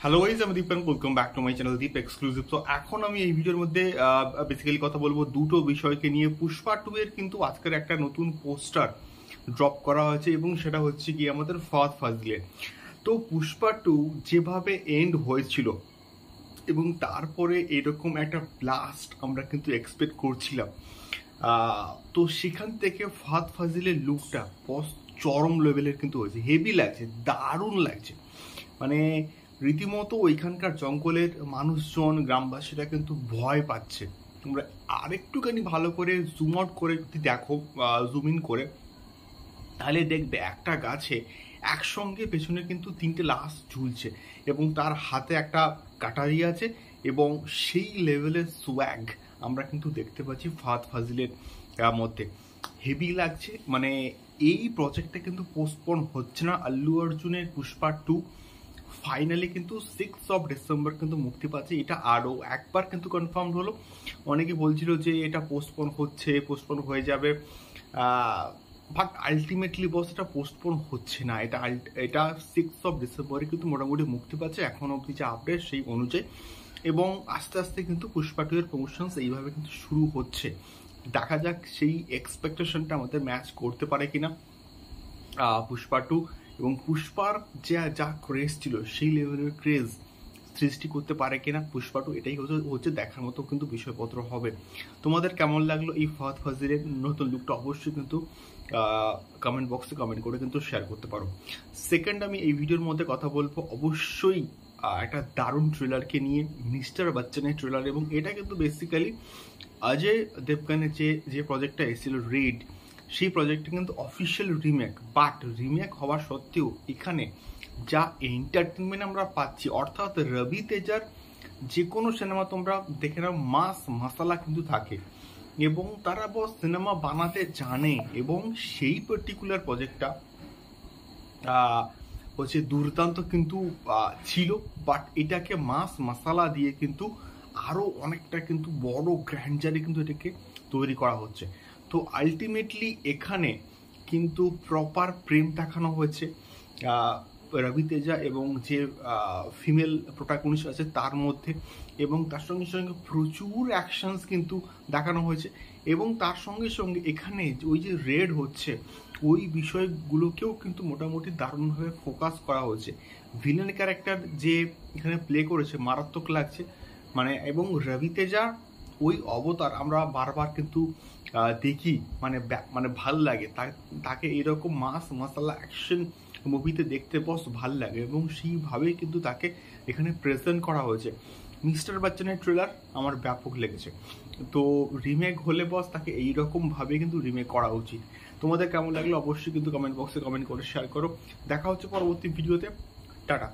Hello guys, আমি Deep, welcome back to my channel Deep exclusive. তো এখন আমি এই ভিডিওর মধ্যে বেসিক্যালি কথা বলবো দুটো বিষয়কে নিয়ে। পুষ্পা 2 এর কিন্তু আজকের একটা নতুন পোস্টার ড্রপ করা হয়েছে এবং সেটা হচ্ছে কি আমাদের ফাহাদ ফাজিলের। তো পুষ্পা 2 যেভাবে এন্ড হয়েছিল এবং তারপরে এরকম একটা ব্লাস্ট আমরা কিন্তু এক্সপেক্ট করছিলাম, তো সেখান থেকে ফাহাদ ফাজিলের লুকটা চরম লেভেলের কিন্তু হয়েছে, হেভি লাগছে, দারুণ লাগছে। মানে রীতিমতো ওইখানকার জঙ্গলের মানুষজন, গ্রামবাসীরা কিন্তু ভয় পাচ্ছে। তোমরা আরেকটুখানি ভালো করে জুম আউট করে যদি দেখো, জুম ইন করে, তাহলে দেখবে একটা গাছে একসঙ্গে পেছনে কিন্তু 3টে লাশ ঝুলছে এবং তার হাতে একটা কাটারি আছে এবং সেই লেভেলের সোয়াগ আমরা কিন্তু দেখতে পাচ্ছি ফাহাদ ফাজিলের মধ্যে। হেভি লাগছে। মানে এই প্রজেক্টটা কিন্তু পোস্টপোন হচ্ছে না। আল্লু অর্জুনের পুষ্পা 2 ফাইনালি কিন্তু 6 ডিসেম্বর কিন্তু মুক্তি পাচ্ছে। এটা আরও একবার কিন্তু কনফার্ম হলো। অনেকে বলছিল যে এটা পোস্টপোন হয়ে যাবে, বাট আলটিমেটলি বস এটা পোস্টপোন হচ্ছে না। এটা 6 ডিসেম্বরে কিন্তু মোটামুটি মুক্তি পাচ্ছে এখন অবধি যে আপডেট সেই অনুযায়ী। এবং আস্তে আস্তে কিন্তু পুষ্পা 2 এর প্রমোশনস এইভাবে কিন্তু শুরু হচ্ছে। দেখা যাক সেই এক্সপেকটেশনটা আমাদের ম্যাচ করতে পারে কিনা পুষ্পা 2, এবং পুষ্পার যা ক্রেজ ছিল সেই লেভেলের ক্রেজ সৃষ্টি করতে পারে কিনা পুষ্পা 2, এটাই হচ্ছে দেখার মতো কিন্তু বিষয়পত্র হবে। তোমাদের কেমন লাগলো এই ফাহাদ ফাজিলের নতুন লুকটা অবশ্যই কিন্তু কমেন্ট বক্সে কমেন্ট করে কিন্তু শেয়ার করতে পারো। সেকেন্ড, আমি এই ভিডিওর মধ্যে কথা বলবো অবশ্যই একটা দারুণ ট্রেলারকে নিয়ে, মিস্টার বচ্চনের ট্রেলার। এবং এটা কিন্তু বেসিক্যালি অজয় দেবগানের যে প্রজেক্টটা এসেছিল রেড, সেই প্রজেক্টটা কিন্তু অফিসিয়াল রিমেক। বাট রিমেক হওয়া সত্ত্বেও এখানে যা এন্টারটেনমেন্ট আমরা পাচ্ছি, অর্থাৎ রবি তেজার যে কোনো সিনেমা তোমরা দেখে নাও, মাস মশালা কিন্তু থাকে এবং তারা বস সিনেমা বানাতে জানে। এবং সেই পার্টিকুলার প্রজেক্টটা হচ্ছে দুর্দান্ত কিন্তু ছিল, বাট এটাকে মাস মশালা দিয়ে কিন্তু আরও অনেকটা কিন্তু বড় গ্র্যান্ডারে কিন্তু এটাকে তৈরি করা হচ্ছে। তো আলটিমেটলি এখানে কিন্তু প্রপার প্রেম দেখানো হয়েছে রবি তেজা এবং যে ফিমেল প্রোটাগনিস্ট আছে তার মধ্যে, এবং তার সঙ্গে সঙ্গে প্রচুর অ্যাকশনস কিন্তু দেখানো হয়েছে। এবং তার সঙ্গে সঙ্গে এখানে ওই যে রেড হচ্ছে ওই বিষয়গুলোকেও কিন্তু মোটামুটি দারুণভাবে ফোকাস করা হয়েছে। ভিলেন ক্যারেক্টার যে এখানে প্লে করেছে মারাত্মক লাগছে। মানে এবং রবি তেজা ওই অবতার আমরা বারবার কিন্তু দেখি, মানে ভাল লাগে তাকে এরকম মাস মশালা অ্যাকশন মুভিতে দেখতে বস ভাল লাগে এবং সেইভাবেই কিন্তু তাকে এখানে প্রেজেন্ট করা হয়েছে। মিস্টার বচ্চনের ট্রেলার আমার ব্যাপক লেগেছে। তো রিমেক হলে বস তাকে এইরকমভাবে কিন্তু রিমেক করা উচিত। তোমাদের কেমন লাগলো অবশ্যই কিন্তু কমেন্ট বক্সে কমেন্ট করে শেয়ার করো। দেখা হচ্ছে পরবর্তী ভিডিওতে। টাটা।